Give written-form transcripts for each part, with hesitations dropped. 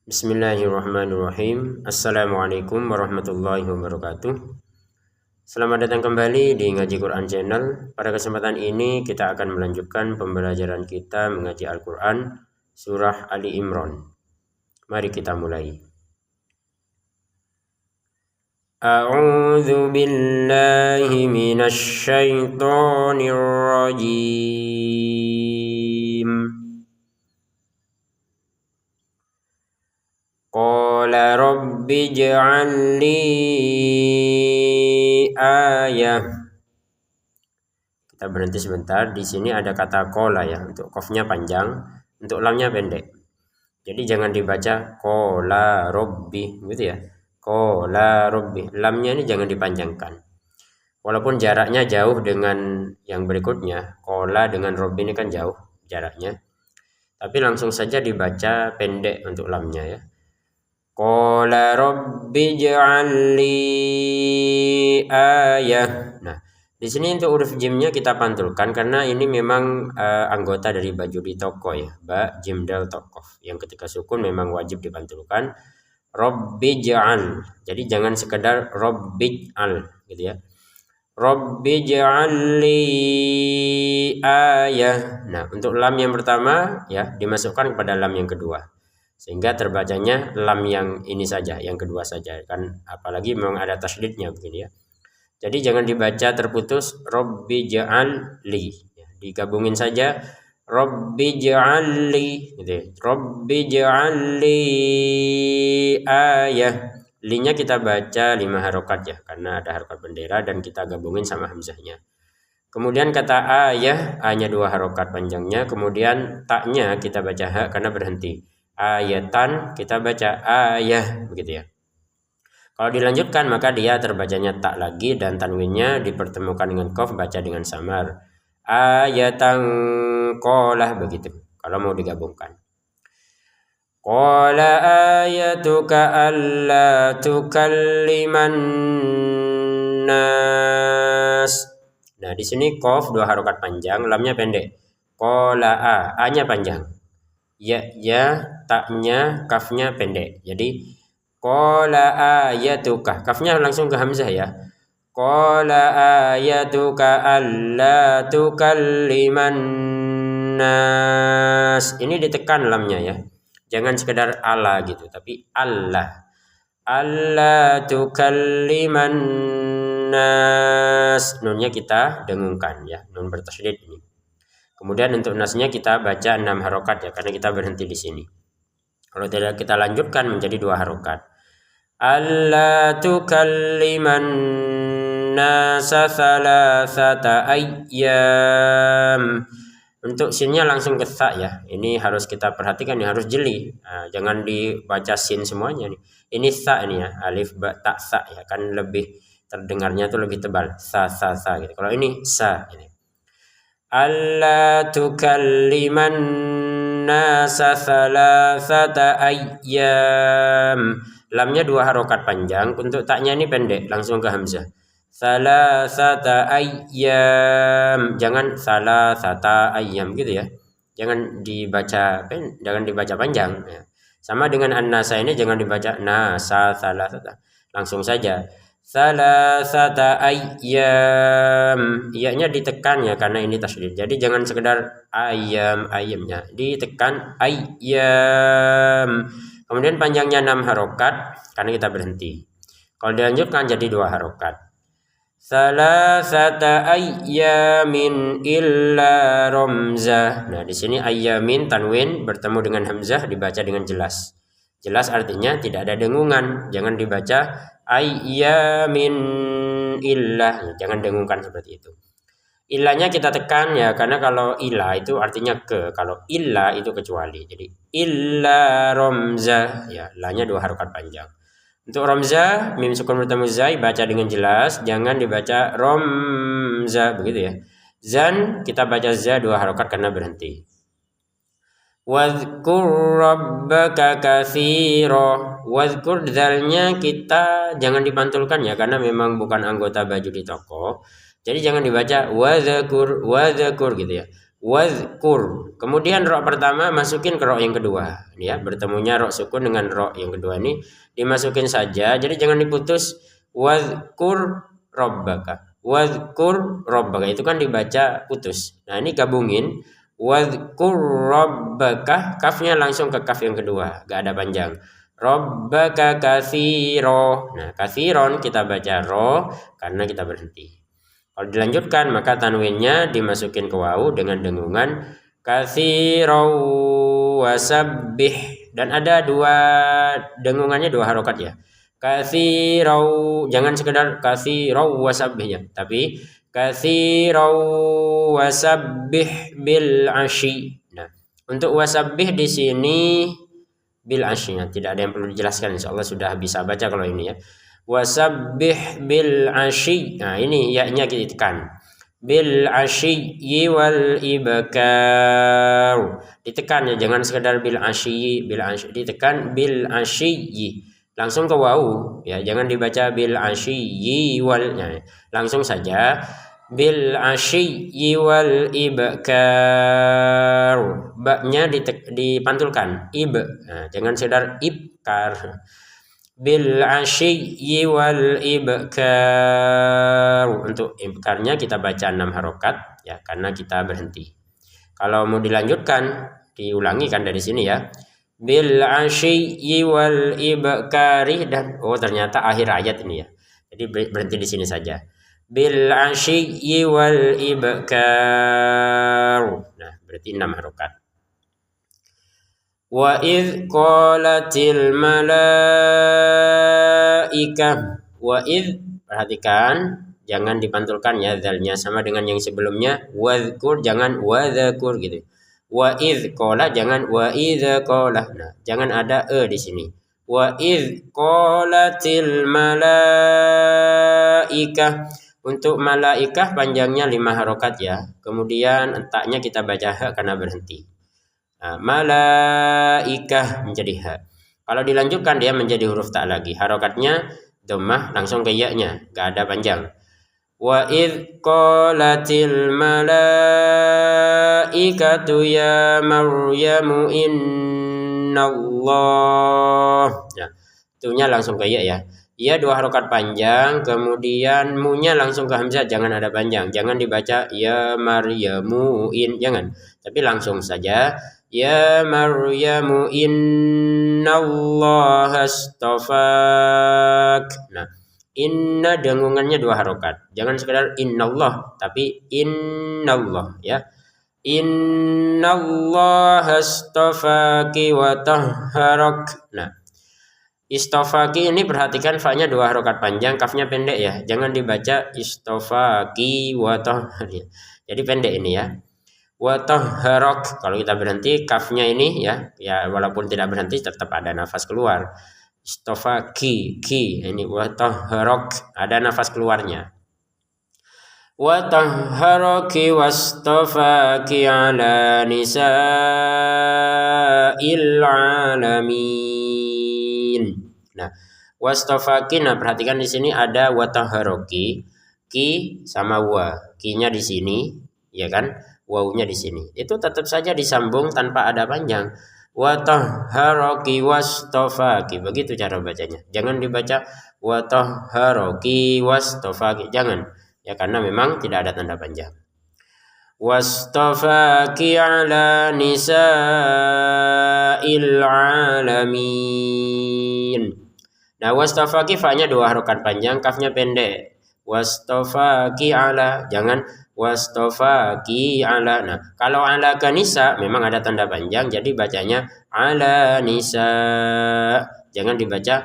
Bismillahirrahmanirrahim. Assalamualaikum warahmatullahi wabarakatuh. Selamat datang kembali di Ngaji Quran Channel. Pada kesempatan ini kita akan melanjutkan pembelajaran kita mengaji Al-Quran Surah Ali Imran. Mari kita mulai. A'udzu billahi minasy syaithanir rajim. Qala rabbi ij'al li ayah. Kita berhenti sebentar. Di sini ada kata qala ya, untuk qafnya panjang, untuk lamnya pendek. Jadi jangan dibaca qala rabbi gitu ya. Qala rabbi. Lamnya ini jangan dipanjangkan. Walaupun jaraknya jauh dengan yang berikutnya, qala dengan rabbi ini kan jauh jaraknya. Tapi langsung saja dibaca pendek untuk lamnya ya. Qala rabbi ij'al li ayah. Nah, di sini untuk huruf jimnya kita pantulkan karena ini memang anggota dari baju di toko ya, ba jim dal tokof. Yang ketika sukun memang wajib dipantulkan. Rabbi ij'al. Jadi jangan sekedar rabbi ij'al gitu ya. Rabbi ij'al li ayah. Nah, untuk lam yang pertama ya dimasukkan kepada lam yang kedua. Sehingga terbacanya lam yang ini saja, yang kedua saja kan, apalagi memang ada tasydidnya begini ya. Jadi jangan dibaca terputus rabbi ja'al li ya, digabungin saja rabbi ja'al li gitu ya. Rabbi ja'al li ayah. Linya kita baca 5 harokat ya, karena ada harokat bendera dan kita gabungin sama hamzahnya. Kemudian kata ayah, a-nya 2 harokat panjangnya, kemudian taknya kita baca ha karena berhenti. Ayatan kita baca ayah begitu ya. Kalau dilanjutkan maka dia terbacanya tak lagi dan tanwinnya dipertemukan dengan qaf, baca dengan samar. Ayatan qolah begitu. Kalau mau digabungkan. Qala ayatuka alla tukalliman nas. Nah, di sini qaf 2 harokat panjang, lamnya pendek. Qala a-nya panjang. Ya, taknya, kafnya pendek. Jadi qala ayatuka, kafnya langsung ke hamzah ya. Qala ayatuka alla tukalliman nas. Ini ditekan lamnya ya. Jangan sekedar ala gitu, tapi Allah. Alla tukalliman nas. Nunnya kita dengungkan ya, nun bertasydid ini. Kemudian untuk nasnya kita baca 6 harokat ya, karena kita berhenti di sini. Kalau tidak kita lanjutkan menjadi 2 harokat. Alla tukalliman nasa thalathata ayyam. Untuk sinnya langsung ke sa ya. Ini harus kita perhatikan, ini harus jeli. Nah, jangan dibaca sin semuanya nih. Ini sa ini ya, alif ba ta sa ya, kan lebih terdengarnya tuh lebih tebal. Sa gitu. Kalau ini sa ini. Alla tukalliman nasa thalathata ayyam. Lamnya 2 harokat panjang, untuk taknya ini pendek, langsung ke hamzah. Thalathata ayyam. Jangan thalathata ayyam gitu ya. Jangan dibaca panjang ya. Sama dengan an-nasa ini jangan dibaca nasa thalathata. Langsung saja. Salasata ayyam, iya-nya ditekan ya karena ini tasydid. Jadi jangan sekedar ayamnya, ditekan ayyam. Kemudian panjangnya 6 harokat karena kita berhenti. Kalau dilanjutkan jadi 2 harokat. Salasata ayyamin illa ramzah. Nah, di sini ayyamin tanwin bertemu dengan hamzah dibaca dengan jelas. Jelas artinya tidak ada dengungan, jangan dibaca ayyamin illah, jangan dengungkan seperti itu. Illahnya kita tekan ya, karena kalau ilah itu artinya ke, kalau illah itu kecuali. Jadi illa ramzah ya, lahnya 2 harokat panjang. Untuk ramzah mim sukun bertemu zai baca dengan jelas, jangan dibaca ramzah begitu ya. Zan kita baca za 2 harokat karena berhenti. Wadhkur rabbaka katsira. Wadhkur zalnya kita jangan dipantulkan ya, karena memang bukan anggota baju di toko. Jadi jangan dibaca wadhkur gitu ya. wadhkur. Kemudian ro pertama masukin ke ro yang kedua. Ini ya, bertemunya ro sukun dengan ro yang kedua ini dimasukin saja. Jadi jangan diputus. Wadhkur rabbaka. Wadhkur rabbaka itu kan dibaca putus. Nah, ini gabungin. Wadhkur rabbaka, kafnya langsung ke kaf yang kedua, gak ada panjang. Rabbaka katsiro. Nah, katsiron kita baca ro karena kita berhenti. Kalau dilanjutkan maka tanwinnya dimasukin ke wawu dengan dengungan katsirau wasabbih, dan ada dengungannya dua harokat ya. Katsirau, jangan sekedar katsirau wasabbih ya, tapi katsirau wasabbih bil asyi. Nah, untuk wasabbih di sini bil asyi, tidak ada yang perlu dijelaskan, insyaallah sudah bisa baca kalau ini ya. Wasabbih bil asyi. Nah, ini ya-nya kita tekan. Bil asyi wal ibkar. Ditekan ya, jangan sekedar bil asyi, ditekan bil asyi. Langsung ke wawu ya, jangan dibaca bil asyi wal. Nah, langsung saja bil asyi wal ibkar. Ba-nya dipantulkan ib. Nah, jangan sekedar ibkar. Bil asyi wal ibkar. Untuk ibkarnya kita baca 6 harokat ya, karena kita berhenti. Kalau mau dilanjutkan diulangi kan dari sini ya. Bil asyi wal ibkari, dan ternyata akhir ayat ini ya. Jadi berhenti di sini saja. Bil asyi wal ibkar. Nah, berarti 6 harokat. Wa idh qalatil malaikah. Wa idh, perhatikan jangan dipantulkan ya, zalnya sama dengan yang sebelumnya. Wadhkur jangan wadhakur gitu. Wa idh qala jangan wa idza qala. Nah, jangan ada di sini. Wa idh qalatil malaikah. Untuk malaikah panjangnya 5 harokat ya. Kemudian taknya kita baca ha karena berhenti. Nah, malaikah menjadi ha. Kalau dilanjutkan dia menjadi huruf tak lagi. Harokatnya dhammah langsung ke ya-nya, gak ada panjang. Wa idh qalatil malaikatu ya Maryamu innallah. Nah, itunya langsung ke ya. Ya 2 harokat panjang, kemudian mu-nya langsung ke hamzah, jangan ada panjang. Jangan dibaca ya Maryamu jangan. Tapi langsung saja ya Maryamu innallaha astafak. Nah, inna dengungannya 2 harokat. Jangan sekedar innallah, tapi innallah ya. Innallaha astafaki wa tahharak. Nah, istofaki ini perhatikan fa-nya 2 harokat panjang, kafnya pendek ya. Jangan dibaca istofaki wa tahharak. Jadi pendek ini ya. Wa tahharak, kalau kita berhenti kafnya ini ya walaupun tidak berhenti tetap ada nafas keluar. Istofaki ini wa tahharak, ada nafas keluarnya. Wa tahharaki wastafaki ala nisa'il alamin. Nah, wastafaki, nah perhatikan di sini ada wa tahharaki, ki sama wa, ki-nya di sini ya kan, wawunya di sini. Itu tetap saja disambung tanpa ada panjang. Wa tahharaki wastafaki, begitu cara bacanya. Jangan dibaca wa tahharaki wastafaki, jangan. Ya, karena memang tidak ada tanda panjang. Wastafaki ala nisa'il alamin. Nah, wastafaki fa-nya 2 harokat panjang, kafnya pendek. Wastafaki ala, jangan wastafaki ala. Nah, kalau ala kanisa memang ada tanda panjang, jadi bacanya ala nisa. Jangan dibaca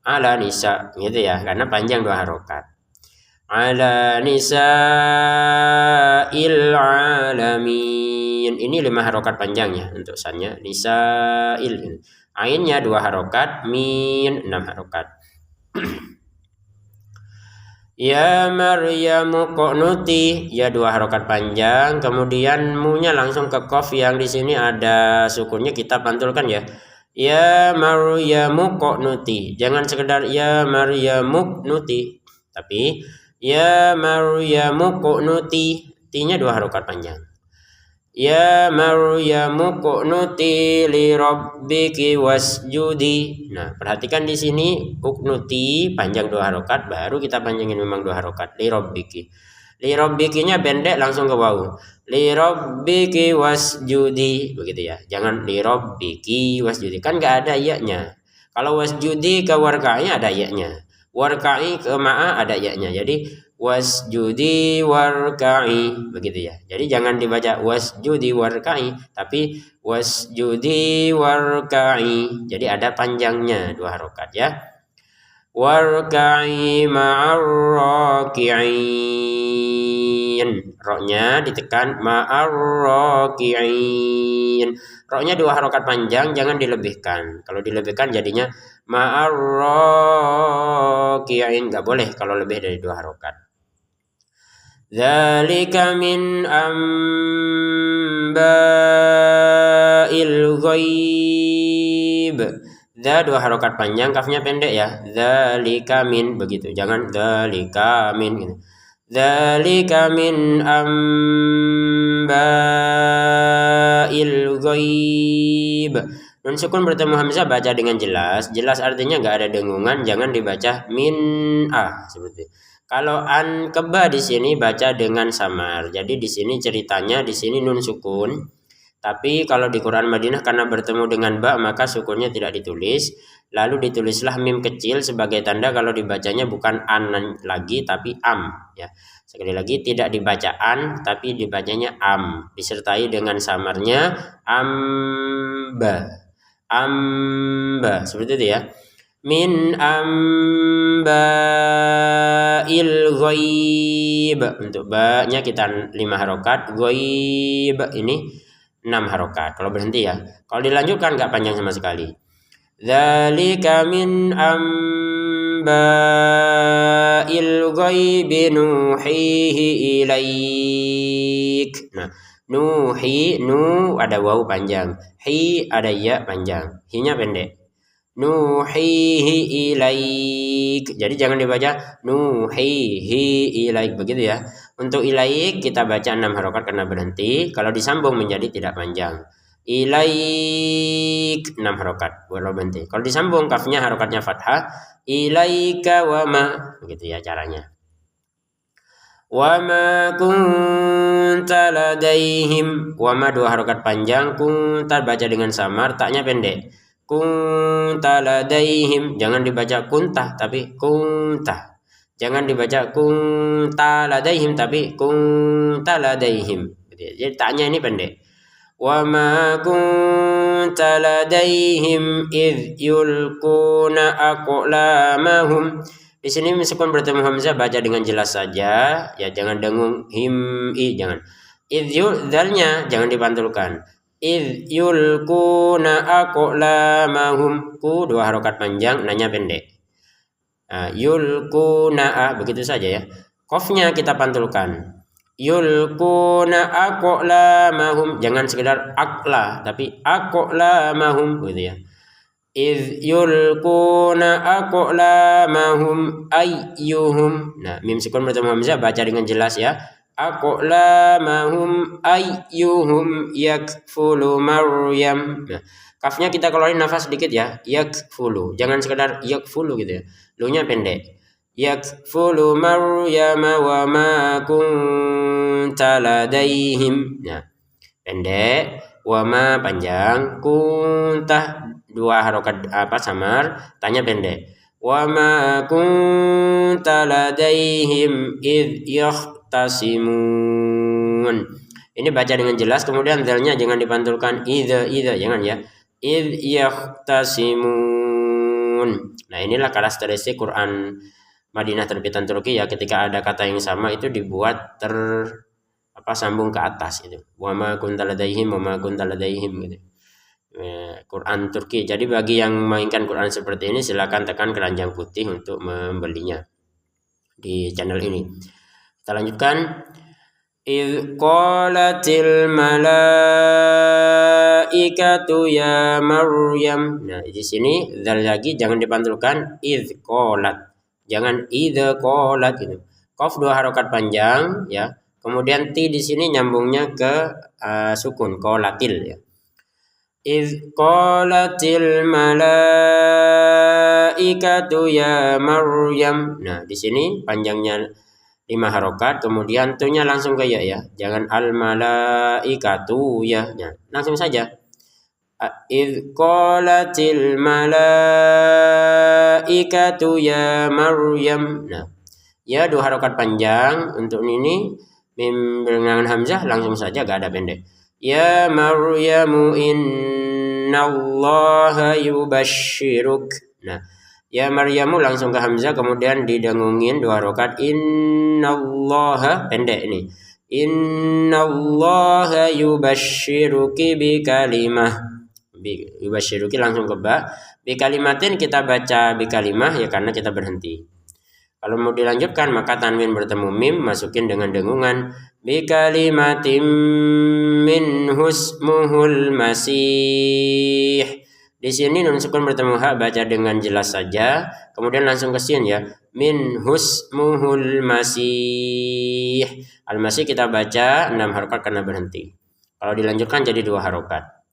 ala nisa gitu ya, karena panjang 2 harokat. Ala nisa'il alamin. Ini 5 harokat panjangnya untuk sannya. Nisa'il. Ainnya 2 harokat, min 6 harokat. Ya Maryamu qnuti, ya 2 harokat panjang, kemudian mu-nya langsung ke qaf yang di sini ada sukunnya kita pantulkan ya. Ya Maryamu qnuti. Jangan sekedar ya Maryamu qnuti, tapi ya Maryamu qnuti, ti-nya 2 harokat panjang. Ya Maryamu qunuti li rabbiki wasjudi. Nah, perhatikan di sini uknuti panjang 2 harokat, baru kita panjangin memang 2 harokat. Li rabbiki. Li rabbikinya pendek langsung ke wawu. Li rabbiki wasjudi, begitu ya. Jangan li rabbiki wasjudi, kan nggak ada ya-nya. Kalau wasjudi ke warka'i ada ya-nya. Warka'i ke ma'a ada ya-nya. Jadi wasjudi warka'i, begitu ya. Jadi jangan dibaca wasjudi warka'i, tapi wasjudi warka'i. Jadi ada panjangnya 2 harokat ya. Warka'i ma'ar raki'in. Roknya ditekan ma'ar raki'in. Roknya 2 harokat panjang, jangan dilebihkan. Kalau dilebihkan jadinya ma'ar raki'in. Nggak boleh kalau lebih dari 2 harokat. Dzalika min amba'il ghaib. Dza 2 harokat panjang, kafnya pendek ya. Dzalika min, begitu. Jangan dzalika min gitu. Dzalika min amba'il ghaib. Nun sukun bertemu hamzah baca dengan jelas. Jelas artinya nggak ada dengungan, jangan dibaca min seperti. Kalau an keba di sini baca dengan samar. Jadi di sini ceritanya di sini nun sukun. Tapi kalau di Quran Madinah karena bertemu dengan ba maka sukunnya tidak ditulis. Lalu ditulislah mim kecil sebagai tanda kalau dibacanya bukan an lagi tapi am ya. Sekali lagi tidak dibaca an tapi dibacanya am disertai dengan samarnya amba. Amba seperti itu ya. Min amba'il ghaib. Untuk ba-nya kita 5 harokat, ghaib ini 6 harokat. Kalau berhenti ya. Kalau dilanjutkan nggak panjang sama sekali. Dzalika min amba'il ghaibi nuhihi ilaik. Nah, nuhi, nu ada wawu panjang, hi ada ya panjang, hi-nya pendek. Nuhihi ilaik. Jadi jangan dibaca nuhihi ilaik, begitu ya. Untuk ilaik kita baca 6 harokat karena berhenti. Kalau disambung menjadi tidak panjang. Ilaik 6 harokat walau berhenti. Kalau disambung kafnya harokatnya fathah. Ilaika wa ma, begitu ya caranya. Wa ma kunta ladaihim. Wa ma 2 harokat panjang, kunta baca dengan samar, taknya pendek. Kunta ladaihim, jangan dibaca kuntah tapi kuntah. Jangan dibaca kunta ladaihim tapi kunta ladaihim. Jadi taknya ini pendek. Wa ma kunta ladaihim idh yulquna aqlamahum. Di sini meskipun bertemu hamzah baca dengan jelas saja ya, jangan dengung him i, jangan. Idh dzalnya jangan dipantulkan. Idh yulquna aqlamahum, ku 2 harokat panjang, nanya pendek. Yulquna begitu saja ya. Qafnya kita pantulkan. Yulquna aqlamahum, jangan sekedar aqla tapi aqlamahum gitu ya. Idh yulquna aqlamahum ayyuhum. Nah, mim sukun bertemu hamzah baca dengan jelas ya. Aqlamahum ayyuhum yakfulu Maryam. Nah, kafnya kita keluarin nafas sedikit ya. Yakfulu. Jangan sekedar yakfulu gitu ya. Lu-nya pendek. Yakfulu Maryam wa ma kunta ladaihim. Nah, pendek. Wa ma panjang. Kunta 2 harokat samar, tanya pendek. Wa ma kunta ladaihim idh tasimun. Ini baca dengan jelas, kemudian dzalnya jangan dipantulkan idza jangan ya. Idh yahtasimun. Nah, inilah karakteristik Quran Madinah terbitan Turki ya, ketika ada kata yang sama itu dibuat sambung ke atas itu. Wa ma kunta ladaihim wa ma kunta ladaihim gitu. Quran Turki. Jadi bagi yang mainkan Quran seperti ini silakan tekan keranjang putih untuk membelinya di channel ini. Kita lanjutkan. Idh qalatil malaikatu ya Maryam. Nah, di sini dzal lagi jangan dipantulkan idh qalat. Jangan idh qalat gitu. Qaf 2 harokat panjang ya. Kemudian ti di sini nyambungnya ke sukun qolatil ya. Iz qalatil malaikatu ya Maryam. Nah, di sini panjangnya 5 harokat, kemudian tu-nya langsung ke ya. Jangan al malaikatu ya. Nah, langsung saja. Iz qalatil malaikatu ya Maryam. Nah, ya 2 harokat panjang untuk ini mim dengan hamzah langsung saja, gak ada pendek. Ya Maryamu innallaha yubashshiruk. Nah, ya Maryamu langsung ke hamzah, kemudian didengungin 2 harokat. Innallaha pendek ini. Innallaha yubashshiruki bi kalimah. Yubashshiruki langsung ke ba. Bi kalimatin kita baca bi kalimah ya karena kita berhenti. Kalau mau dilanjutkan maka tanwin bertemu mim, masukin dengan dengungan bi kalimatim min husmuhul masih. Di sini nun sukun bertemu ha, baca dengan jelas saja, kemudian langsung ke sin ya. Min husmuhul masih. Al-masih kita baca 6 harokat karena berhenti. Kalau dilanjutkan jadi 2 harokat.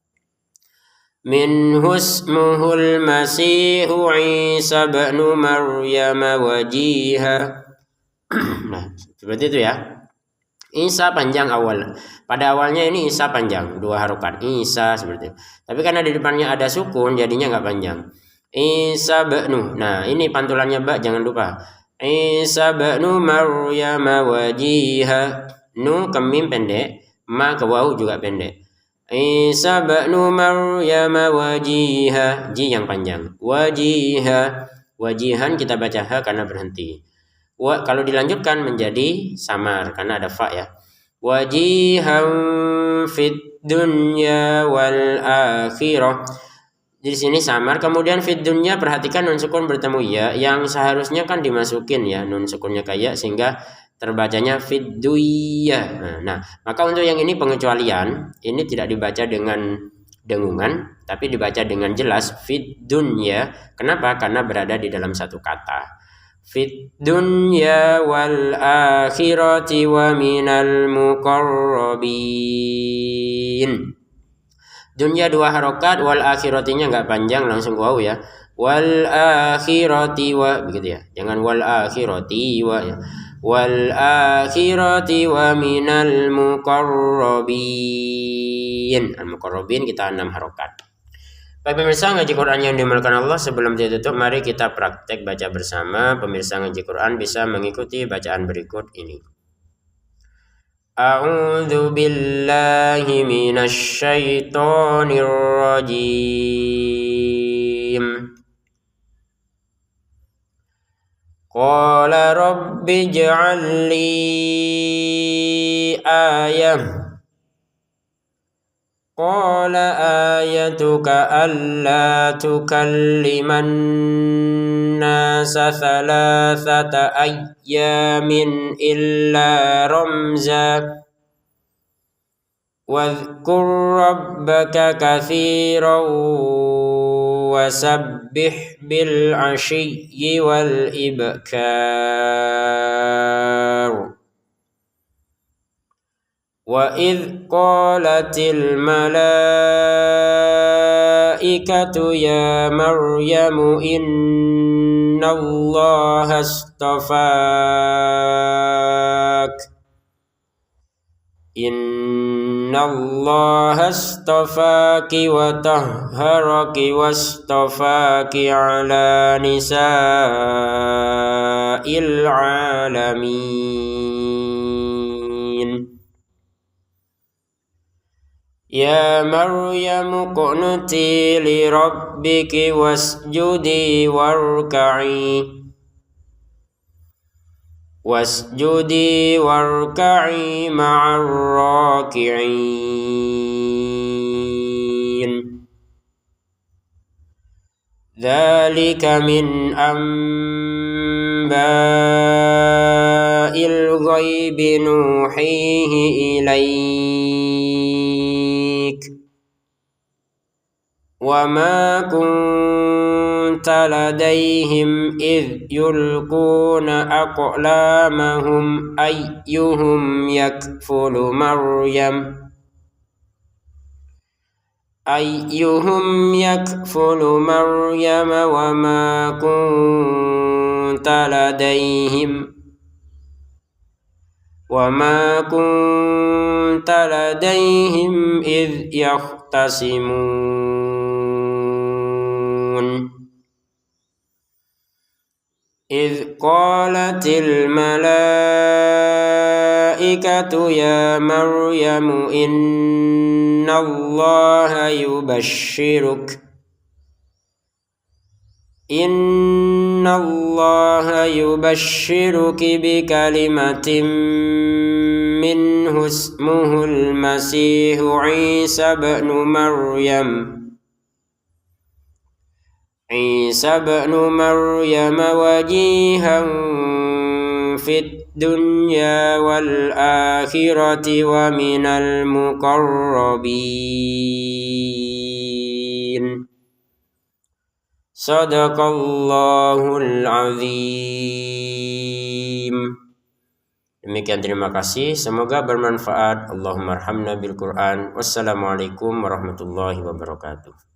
Min husmuhul masihu Isa ibnu Maryam wajiha. Nah, seperti itu ya. Isa panjang awal. Pada awalnya ini Isa panjang, 2 harokat. Isa seperti itu. Tapi karena di depannya ada sukun jadinya nggak panjang. Isa ibnu. Nah, ini pantulannya ba, jangan lupa. Isa ibnu Maryam wajiha. Nu ke mim pendek, ma ke waw juga pendek. Isa ibnu Maryam wajiha, ji yang panjang. Wajiha, wajihan kita baca ha karena berhenti. Kalau dilanjutkan menjadi samar karena ada fa ya. Wajihan fid dunya wal akhirah. Di sini samar, kemudian fid dunya perhatikan nun sukun bertemu ya, yang seharusnya kan dimasukin ya nun sukunnya kayak sehingga terbacanya fidduya. Nah, maka untuk yang ini pengecualian, ini tidak dibaca dengan dengungan, tapi dibaca dengan jelas fiddunya. Kenapa? Karena berada di dalam satu kata. Fiddunya wal akhirati wa minal muqarrabin. Dunya 2 harokat, wal akhiratinya nggak panjang langsung waw ya. Wal akhirati wa, begitu ya. Jangan wal akhirati wa ya. Wal akhirati wa minal muqarrabin. Al-muqarrabin kita 6 harokat. Baik pemirsa ngaji Quran yang dimuliakan Allah, sebelum ditutup mari kita praktek baca bersama. Pemirsa ngaji Quran bisa mengikuti bacaan berikut ini. A'udzu billahi minasy syaithanir rajim. Qala rabbi ij'al li ayah. Qala ayatuka alla tukalliman nasa thalathata ayyamin illa ramza. Wadhkur rabbaka katsiran wasabbih bil 'ashiyyi wal ibkar. Wa idh qalatil malaikatu ya Maryamu innallaha astafaki wa tahharaki wastafaki ala nisa'il alamin. Ya Maryam qunuti li rabbiki wasjudi warka'i ma'ar raki'in. Dzalika min amba'il ghaibi nuhihi ilaik. Wa ma kunta لديهم إذ يلقون أقلامهم أيهم يكفل مريم وما كنت لديهم إذ يختصمون إذ قالت الملائكة يا مريم إن الله يبشرك بكلمة منه اسمه المسيح عيسى بن مريم وجيها في الدنيا والآخرة ومن المقربين. Sadaqallahul azim. Demikian, terima kasih, semoga bermanfaat. Allahumma arhamna bil Quran. Wassalamualaikum warahmatullahi wabarakatuh.